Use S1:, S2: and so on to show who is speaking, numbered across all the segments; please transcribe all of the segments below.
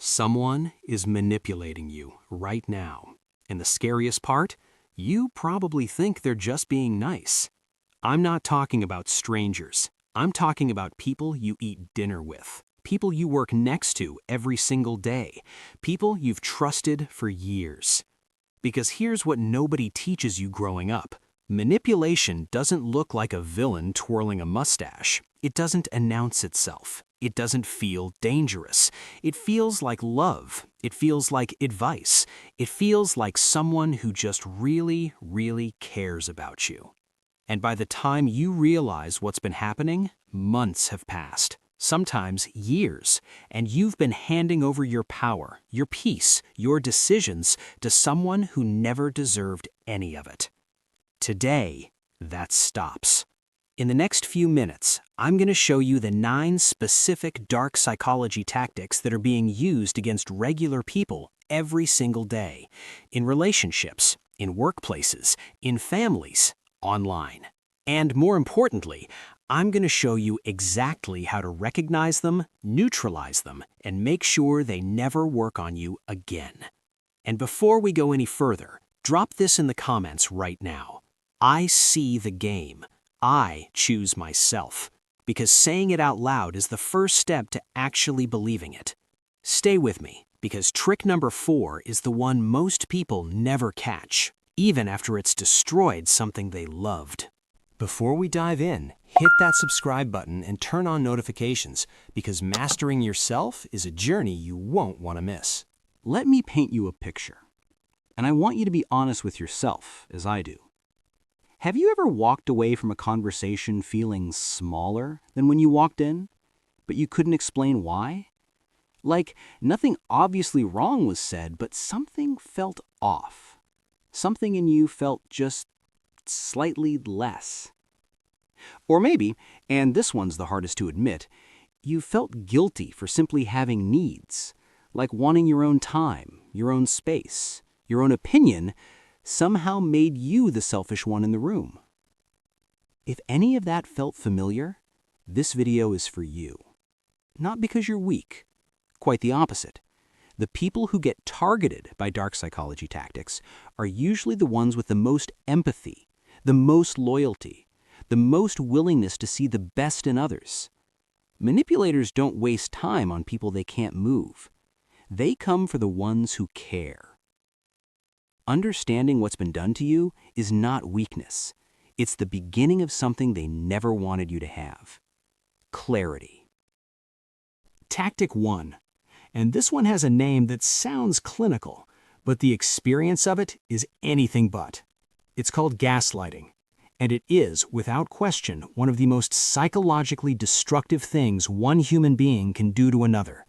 S1: Someone is manipulating you right now. And the scariest part? You probably think they're just being nice. I'm not talking about strangers. I'm talking about people you eat dinner with, people you work next to every single day, people you've trusted for years. Because here's what nobody teaches you growing up. Manipulation doesn't look like a villain twirling a mustache. It doesn't announce itself. It doesn't feel dangerous. It feels like love. It feels like advice. It feels like someone who just really, really cares about you. And by the time you realize what's been happening, months have passed, sometimes years, and you've been handing over your power, your peace, your decisions to someone who never deserved any of it. Today, that stops. In the next few minutes, I'm going to show you the 9 specific dark psychology tactics that are being used against regular people every single day, in relationships, in workplaces, in families, online. And more importantly, I'm going to show you exactly how to recognize them, neutralize them, and make sure they never work on you again. And before we go any further, drop this in the comments right now. I see the game. I choose myself. Because saying it out loud is the first step to actually believing it. Stay with me, because trick number 4 is the one most people never catch, even after it's destroyed something they loved. Before we dive in, hit that subscribe button and turn on notifications, because mastering yourself is a journey you won't want to miss.
S2: Let me paint you a picture. And I want you to be honest with yourself, as I do. Have you ever walked away from a conversation feeling smaller than when you walked in, but you couldn't explain why? Like, nothing obviously wrong was said, but something felt off. Something in you felt just slightly less. Or maybe, and this one's the hardest to admit, you felt guilty for simply having needs, like wanting your own time, your own space, your own opinion, somehow made you the selfish one in the room. If any of that felt familiar, this video is for you. Not because you're weak. Quite the opposite. The people who get targeted by dark psychology tactics are usually the ones with the most empathy, the most loyalty, the most willingness to see the best in others. Manipulators don't waste time on people they can't move. They come for the ones who care. Understanding what's been done to you is not weakness. It's the beginning of something they never wanted you to have. Clarity.
S1: Tactic 1. And this one has a name that sounds clinical, but the experience of it is anything but. It's called gaslighting. And it is, without question, one of the most psychologically destructive things one human being can do to another.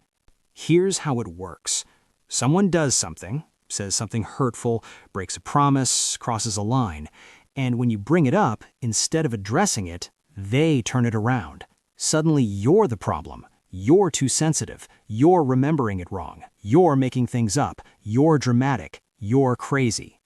S1: Here's how it works. Someone does something, says something hurtful, breaks a promise, crosses a line, and when you bring it up, instead of addressing it, they turn it around. Suddenly you're the problem. You're too sensitive. You're remembering it wrong. You're making things up. You're dramatic. You're crazy.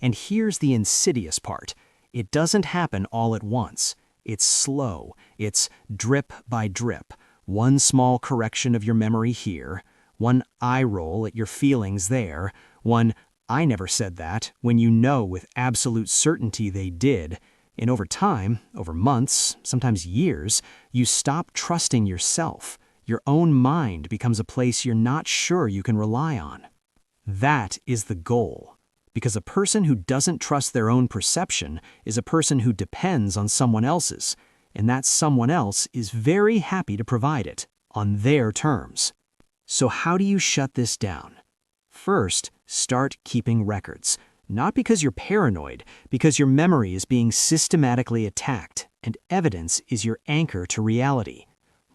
S1: And here's the insidious part. It doesn't happen all at once. It's slow. It's drip by drip. One small correction of your memory here, one eye roll at your feelings there, one "I never said that" when you know with absolute certainty they did, and over time, over months, sometimes years, you stop trusting yourself. Your own mind becomes a place you're not sure you can rely on. That is the goal, because a person who doesn't trust their own perception is a person who depends on someone else's, and that someone else is very happy to provide it, on their terms. So how do you shut this down? First, start keeping records. Not because you're paranoid, because your memory is being systematically attacked, and evidence is your anchor to reality.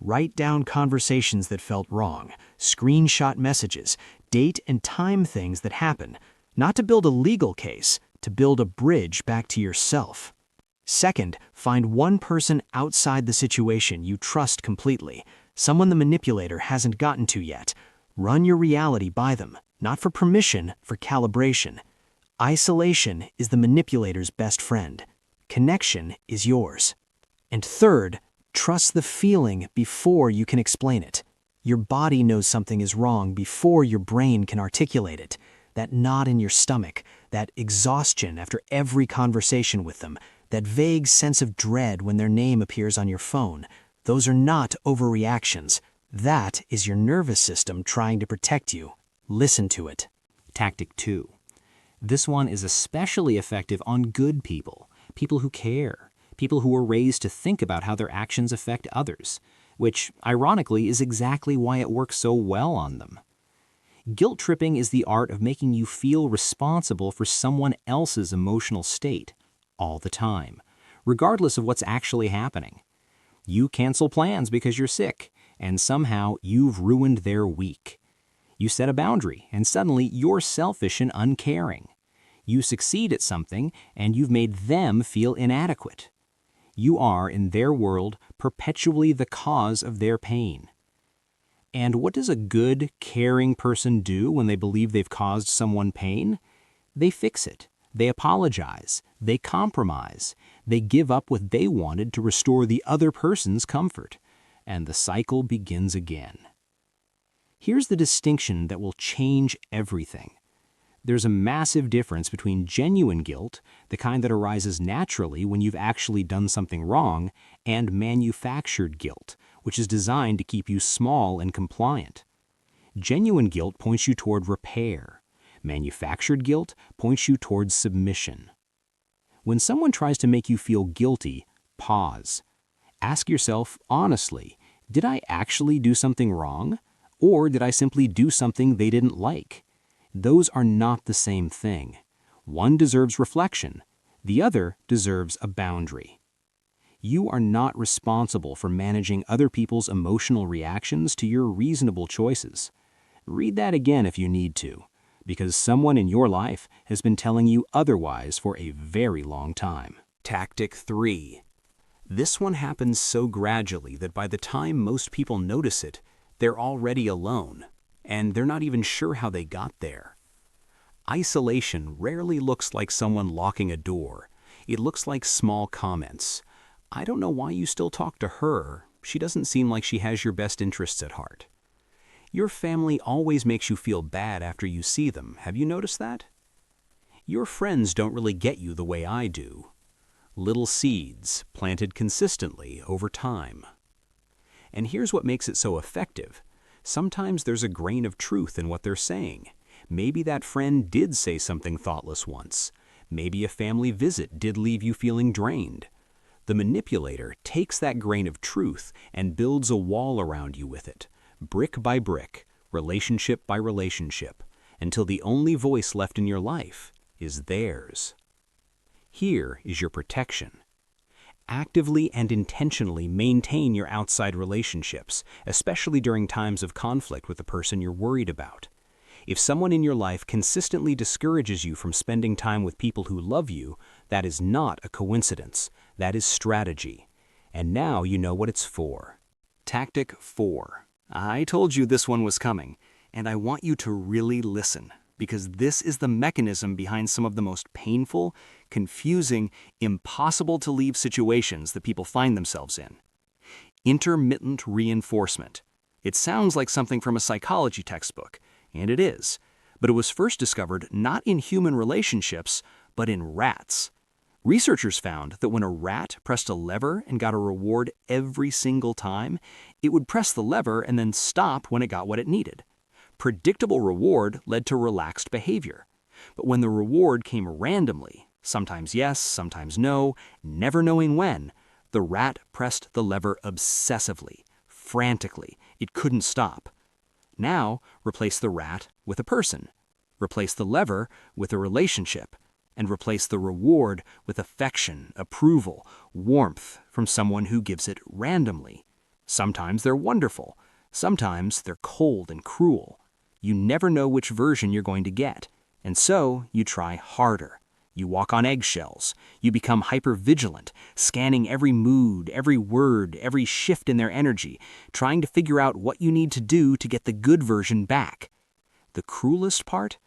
S1: Write down conversations that felt wrong, screenshot messages, date and time things that happen, not to build a legal case, to build a bridge back to yourself. Second, find one person outside the situation you trust completely, someone the manipulator hasn't gotten to yet. Run your reality by them, not for permission, for calibration. Isolation is the manipulator's best friend. Connection is yours. And third, trust the feeling before you can explain it. Your body knows something is wrong before your brain can articulate it. That knot in your stomach, that exhaustion after every conversation with them, that vague sense of dread when their name appears on your phone, those are not overreactions. That is your nervous system trying to protect you. Listen to it.
S2: Tactic 2. This one is especially effective on good people, people who care, people who were raised to think about how their actions affect others, which, ironically, is exactly why it works so well on them. Guilt tripping is the art of making you feel responsible for someone else's emotional state all the time, regardless of what's actually happening. You cancel plans because you're sick, and somehow you've ruined their week. You set a boundary, and suddenly you're selfish and uncaring. You succeed at something, and you've made them feel inadequate. You are, in their world, perpetually the cause of their pain. And what does a good, caring person do when they believe they've caused someone pain? They fix it. They apologize. They compromise. They give up what they wanted to restore the other person's comfort. And the cycle begins again. Here's the distinction that will change everything. There's a massive difference between genuine guilt, the kind that arises naturally when you've actually done something wrong, and manufactured guilt, which is designed to keep you small and compliant. Genuine guilt points you toward repair. Manufactured guilt points you towards submission. When someone tries to make you feel guilty, pause. Ask yourself honestly, did I actually do something wrong? Or did I simply do something they didn't like? Those are not the same thing. One deserves reflection. The other deserves a boundary. You are not responsible for managing other people's emotional reactions to your reasonable choices. Read that again if you need to, because someone in your life has been telling you otherwise for a very long time. Tactic 3. This one happens so gradually that by the time most people notice it, they're already alone, and they're not even sure how they got there. Isolation rarely looks like someone locking a door. It looks like small comments. I don't know why you still talk to her. She doesn't seem like she has your best interests at heart. Your family always makes you feel bad after you see them. Have you noticed that? Your friends don't really get you the way I do. Little seeds planted consistently over time. And here's what makes it so effective. Sometimes there's a grain of truth in what they're saying. Maybe that friend did say something thoughtless once. Maybe a family visit did leave you feeling drained. The manipulator takes that grain of truth and builds a wall around you with it, brick by brick, relationship by relationship, until the only voice left in your life is theirs. Here is your protection. Actively and intentionally maintain your outside relationships, especially during times of conflict with the person you're worried about. If someone in your life consistently discourages you from spending time with people who love you, that is not a coincidence. That is strategy. And now you know what it's for. Tactic 4. I told you this one was coming, and I want you to really listen, because this is the mechanism behind some of the most painful, confusing, impossible-to-leave situations that people find themselves in. Intermittent reinforcement. It sounds like something from a psychology textbook, and it is, but it was first discovered not in human relationships, but in rats. Researchers found that when a rat pressed a lever and got a reward every single time, it would press the lever and then stop when it got what it needed. Predictable reward led to relaxed behavior. But when the reward came randomly, sometimes yes, sometimes no, never knowing when, the rat pressed the lever obsessively, frantically. It couldn't stop. Now, replace the rat with a person. Replace the lever with a relationship. And replace the reward with affection, approval, warmth from someone who gives it randomly. Sometimes they're wonderful. Sometimes they're cold and cruel. You never know which version you're going to get, and so you try harder. You walk on eggshells. You become hypervigilant, scanning every mood, every word, every shift in their energy, trying to figure out what you need to do to get the good version back. The cruelest part?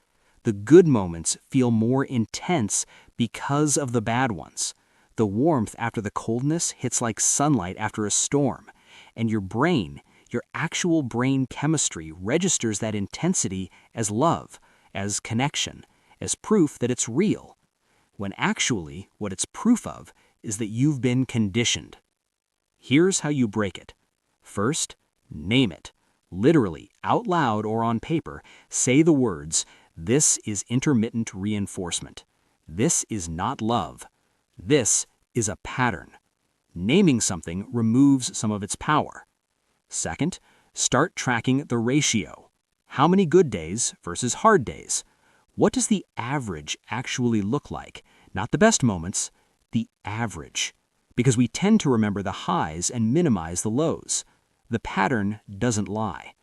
S2: The good moments feel more intense because of the bad ones. The warmth after the coldness hits like sunlight after a storm, and your brain
S1: Your actual brain chemistry registers that intensity as love, as connection, as proof that it's real, when actually what it's proof of is that you've been conditioned. Here's how you break it. First, name it. Literally, out loud or on paper, say the words, "This is intermittent reinforcement. This is not love. This is a pattern." Naming something removes some of its power. Second, start tracking the ratio. How many good days versus hard days? What does the average actually look like? Not the best moments, the average. Because we tend to remember the highs and minimize the lows. The pattern doesn't lie.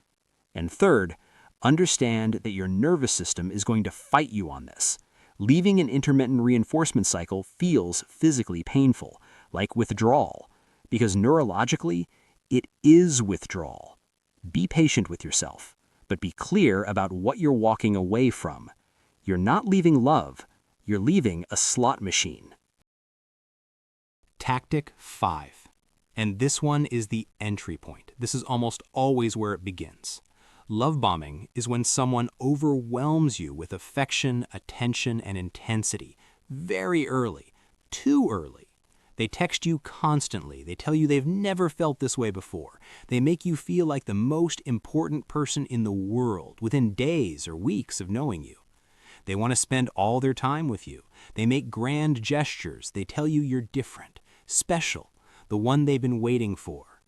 S1: And third, understand that your nervous system is going to fight you on this. Leaving an intermittent reinforcement cycle feels physically painful, like withdrawal, because neurologically, it is withdrawal. Be patient with yourself, but be clear about what you're walking away from. You're not leaving love, you're leaving a slot machine.
S2: Tactic 5. And this one is the entry point. This is almost always where it begins. Love bombing is when someone overwhelms you with affection, attention, and intensity very early, too early. They text you constantly. They tell you they've never felt this way before. They make you feel like the most important person in the world within days or weeks of knowing you. They want to spend all their time with you. They make grand gestures. They tell you you're different, special, the one they've been waiting for.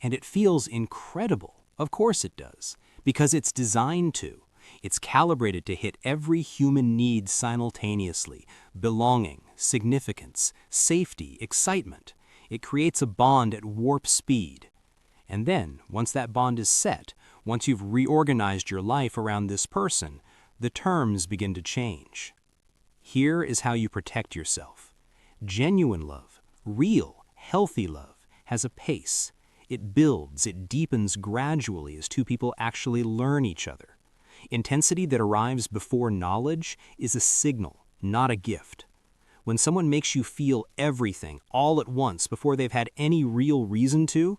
S2: And it feels incredible. Of course it does, because it's designed to. It's calibrated to hit every human need simultaneously: belonging, significance, safety, excitement. It creates a bond at warp speed. And then, once that bond is set, once you've reorganized your life around this person, the terms begin to change. Here is how you protect yourself. Genuine love, real, healthy love, has a pace. It builds, it deepens gradually as two people actually learn each other. Intensity that arrives before knowledge is a signal, not a gift. When someone makes you feel everything all at once before they've had any real reason to,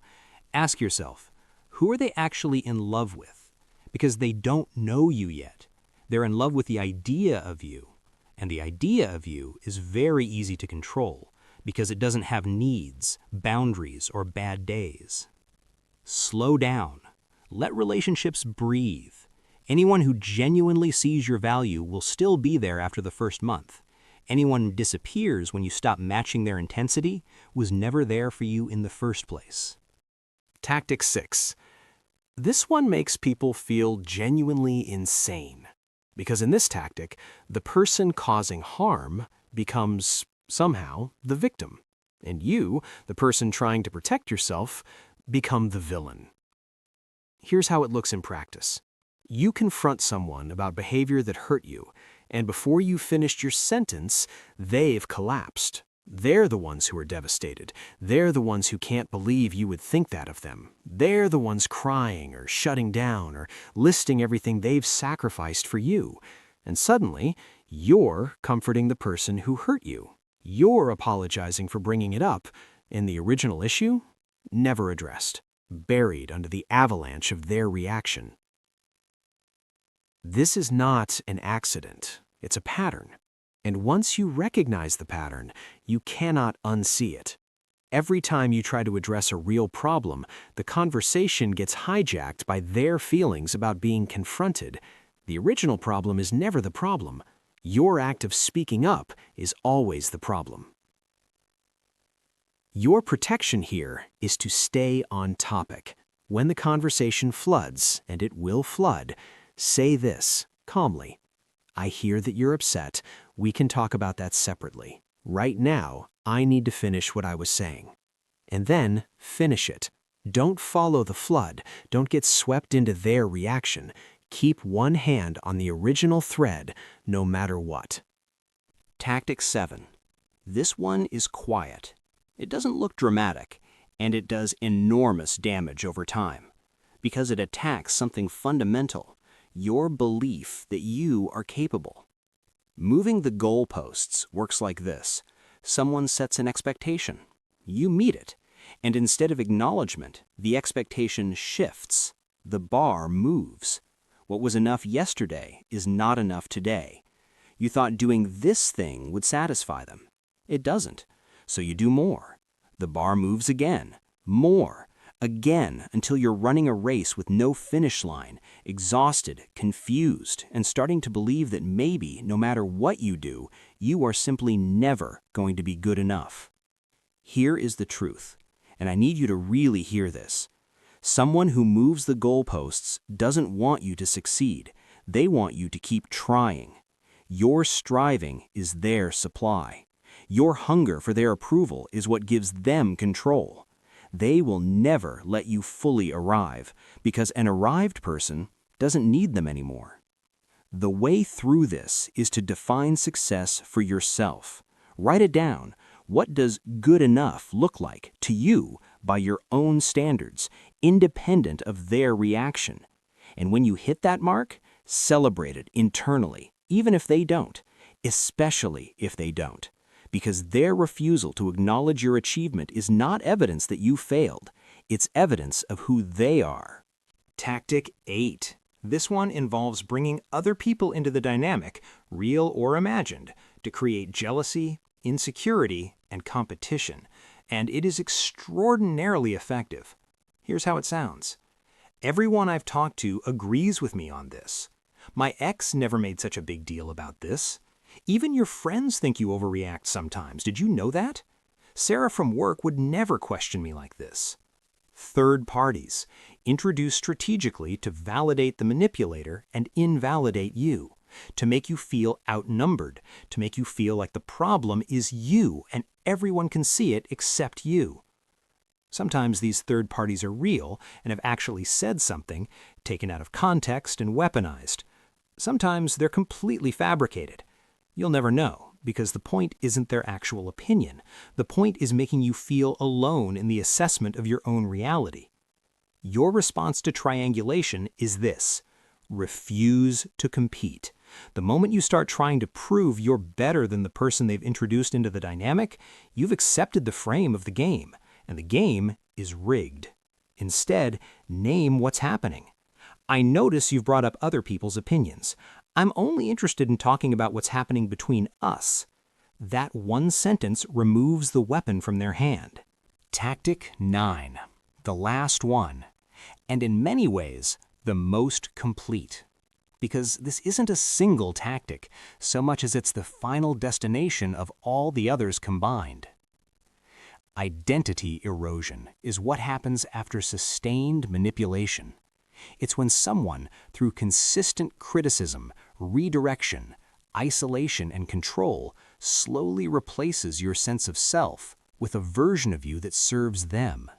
S2: ask yourself, who are they actually in love with? Because they don't know you yet. They're in love with the idea of you. And the idea of you is very easy to control because it doesn't have needs, boundaries, or bad days. Slow down. Let relationships breathe. Anyone who genuinely sees your value will still be there after the first month. Anyone who disappears when you stop matching their intensity was never there for you in the first place.
S1: Tactic 6. This one makes people feel genuinely insane. Because in this tactic, the person causing harm becomes, somehow, the victim. And you, the person trying to protect yourself, become the villain. Here's how it looks in practice. You confront someone about behavior that hurt you, and before you finished your sentence, they've collapsed. They're the ones who are devastated. They're the ones who can't believe you would think that of them. They're the ones crying or shutting down or listing everything they've sacrificed for you. And suddenly, you're comforting the person who hurt you. You're apologizing for bringing it up, and the original issue? Never addressed, buried under the avalanche of their reaction. This is not an accident. It's a pattern. And once you recognize the pattern, you cannot unsee it. Every time you try to address a real problem, the conversation gets hijacked by their feelings about being confronted. The original problem is never the problem. Your act of speaking up is always the problem. Your protection here is to stay on topic. When the conversation floods, and it will flood, say this calmly. I hear that you're upset. We can talk about that separately. Right now, I need to finish what I was saying. And then finish it. Don't follow the flood. Don't get swept into their reaction. Keep one hand on the original thread, no matter what.
S2: Tactic 7. This one is quiet. It doesn't look dramatic, and it does enormous damage over time, because it attacks something fundamental: your belief that you are capable. Moving the goalposts works like this. Someone sets an expectation. You meet it, And instead of acknowledgement, the expectation shifts. The bar moves. What was enough yesterday is not enough today. You thought doing this thing would satisfy them. It doesn't. So you do more. The bar moves again. More. Again, until you're running a race with no finish line, exhausted, confused, and starting to believe that maybe, no matter what you do, you are simply never going to be good enough. Here is the truth, and I need you to really hear this. Someone who moves the goalposts doesn't want you to succeed. They want you to keep trying. Your striving is their supply. Your hunger for their approval is what gives them control. They will never let you fully arrive, because an arrived person doesn't need them anymore. The way through this is to define success for yourself. Write it down. What does good enough look like to you by your own standards, independent of their reaction? And when you hit that mark, celebrate it internally, even if they don't, especially if they don't. Because their refusal to acknowledge your achievement is not evidence that you failed. It's evidence of who they are.
S1: Tactic 8. This one involves bringing other people into the dynamic, real or imagined, to create jealousy, insecurity, and competition. And it is extraordinarily effective. Here's how it sounds. Everyone I've talked to agrees with me on this. My ex never made such a big deal about this. Even your friends think you overreact sometimes. Did you know that? Sarah from work would never question me like this. Third parties, introduced strategically to validate the manipulator and invalidate you, to make you feel outnumbered, to make you feel like the problem is you and everyone can see it except you. Sometimes these third parties are real and have actually said something, taken out of context and weaponized. Sometimes they're completely fabricated. You'll never know, because the point isn't their actual opinion. The point is making you feel alone in the assessment of your own reality. Your response to triangulation is this: refuse to compete. The moment you start trying to prove you're better than the person they've introduced into the dynamic, you've accepted the frame of the game, and the game is rigged. Instead, name what's happening. I notice you've brought up other people's opinions. I'm only interested in talking about what's happening between us. That one sentence removes the weapon from their hand. Tactic 9. The last one. And in many ways, the most complete. Because this isn't a single tactic, so much as it's the final destination of all the others combined. Identity erosion is what happens after sustained manipulation. It's when someone, through consistent criticism, redirection, isolation, and control, slowly replaces your sense of self with a version of you that serves them.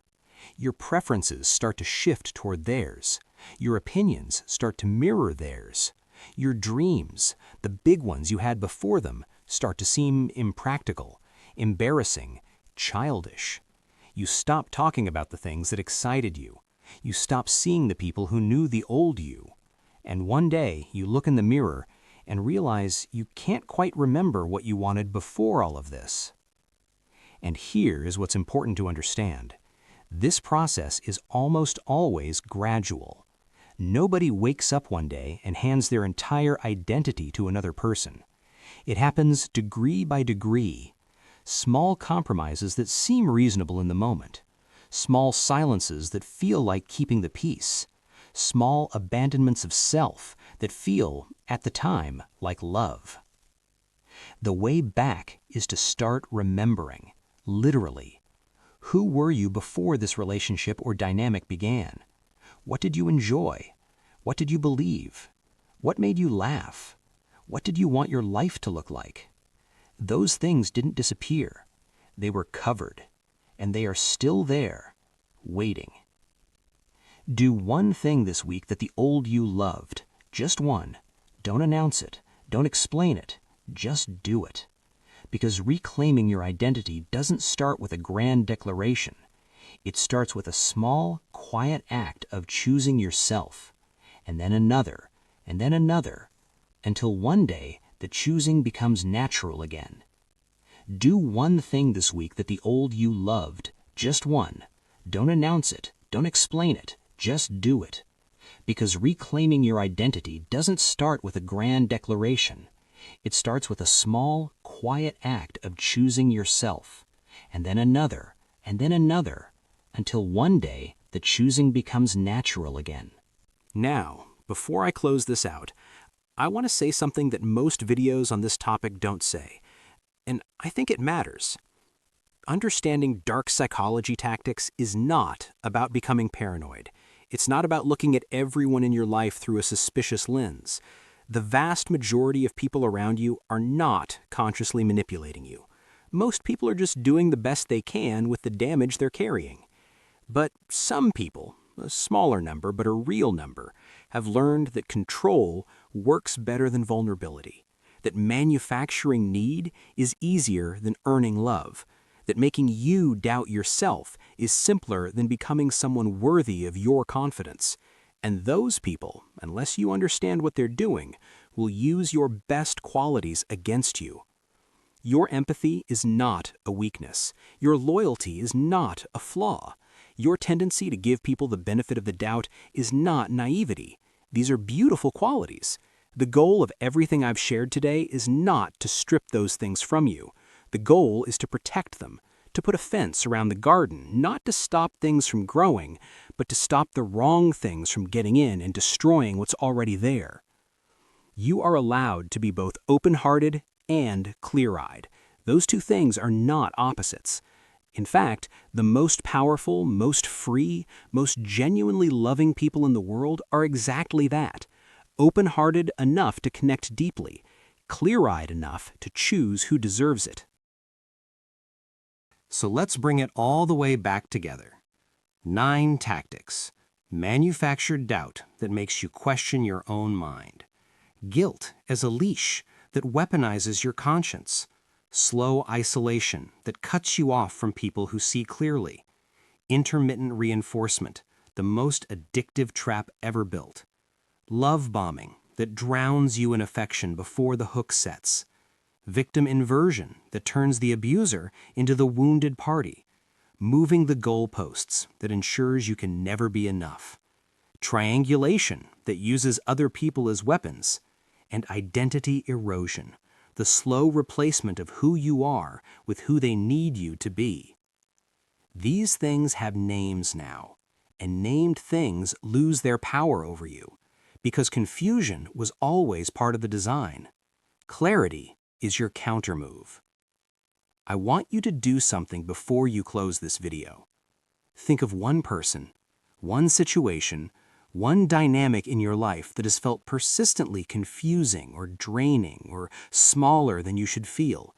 S1: Your preferences start to shift toward theirs. Your opinions start to mirror theirs. Your dreams, the big ones you had before them, start to seem impractical, embarrassing, childish. You stop talking about the things that excited you. You stop seeing the people who knew the old you. And one day you look in the mirror and realize you can't quite remember what you wanted before all of this. And here is what's important to understand. This process is almost always gradual. Nobody wakes up one day and hands their entire identity to another person. It happens degree by degree. Small compromises that seem reasonable in the moment. Small silences that feel like keeping the peace. Small abandonments of self that feel, at the time, like love. The way back is to start remembering, literally. Who were you before this relationship or dynamic began? What did you enjoy? What did you believe? What made you laugh? What did you want your life to look like? Those things didn't disappear. They were covered, and they are still there, waiting. Do one thing this week that the old you loved. Just one. Don't announce it. Don't explain it. Just do it. Because reclaiming your identity doesn't start with a grand declaration. It starts with a small, quiet act of choosing yourself, and then another, until one day the choosing becomes natural again. Do one thing this week that the old you loved. Just one. Don't announce it. Don't explain it. Just do it. Because reclaiming your identity doesn't start with a grand declaration. It starts with a small, quiet act of choosing yourself, and then another, until one day the choosing becomes natural again. Now, before I close this out, I want to say something that most videos on this topic don't say, and I think it matters. Understanding dark psychology tactics is not about becoming paranoid. It's not about looking at everyone in your life through a suspicious lens. The vast majority of people around you are not consciously manipulating you. Most people are just doing the best they can with the damage they're carrying. But some people, a smaller number but a real number, have learned that control works better than vulnerability, that manufacturing need is easier than earning love, that making you doubt yourself is simpler than becoming someone worthy of your confidence. And those people, unless you understand what they're doing, will use your best qualities against you. Your empathy is not a weakness. Your loyalty is not a flaw. Your tendency to give people the benefit of the doubt is not naivety. These are beautiful qualities. The goal of everything I've shared today is not to strip those things from you. The goal is to protect them, to put a fence around the garden, not to stop things from growing, but to stop the wrong things from getting in and destroying what's already there. You are allowed to be both open-hearted and clear-eyed. Those two things are not opposites. In fact, the most powerful, most free, most genuinely loving people in the world are exactly that. Open-hearted enough to connect deeply, clear-eyed enough to choose who deserves it. So let's bring it all the way back together. 9 tactics. Manufactured doubt that makes you question your own mind. Guilt as a leash that weaponizes your conscience. Slow isolation that cuts you off from people who see clearly. Intermittent reinforcement, the most addictive trap ever built. Love bombing that drowns you in affection before the hook sets. Victim inversion that turns the abuser into the wounded party. Moving the goalposts that ensures you can never be enough. Triangulation that uses other people as weapons. And identity erosion, the slow replacement of who you are with who they need you to be. These things have names now, and named things lose their power over you, because confusion was always part of the design. Clarity is your countermove. I want you to do something before you close this video. Think of one person, one situation, one dynamic in your life that has felt persistently confusing or draining or smaller than you should feel.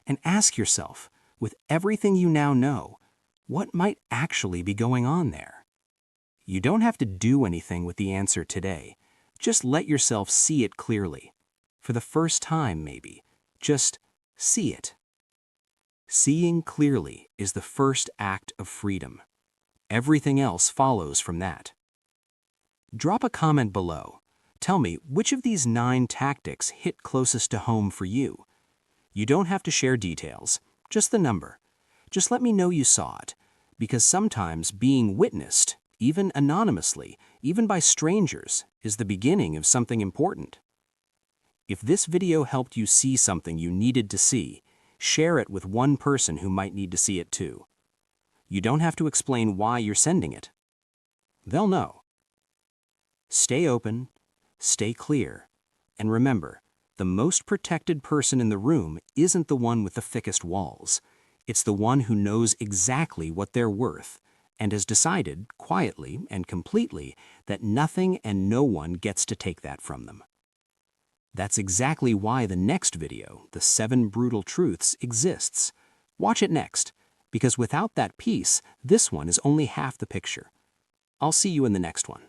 S1: And ask yourself, with everything you now know, what might actually be going on there? You don't have to do anything with the answer today. Just let yourself see it clearly. For the first time, maybe. Just see it. Seeing clearly is the first act of freedom. Everything else follows from that. Drop a comment below. Tell me which of these 9 tactics hit closest to home for you. You don't have to share details, just the number. Just let me know you saw it, because sometimes being witnessed, even anonymously, even by strangers, is the beginning of something important. If this video helped you see something you needed to see, share it with one person who might need to see it too. You don't have to explain why you're sending it. They'll know. Stay open, stay clear, and remember, the most protected person in the room isn't the one with the thickest walls. It's the one who knows exactly what they're worth and has decided, quietly and completely, that nothing and no one gets to take that from them. That's exactly why the next video, The 7 Brutal Truths, exists. Watch it next, because without that piece, this one is only half the picture. I'll see you in the next one.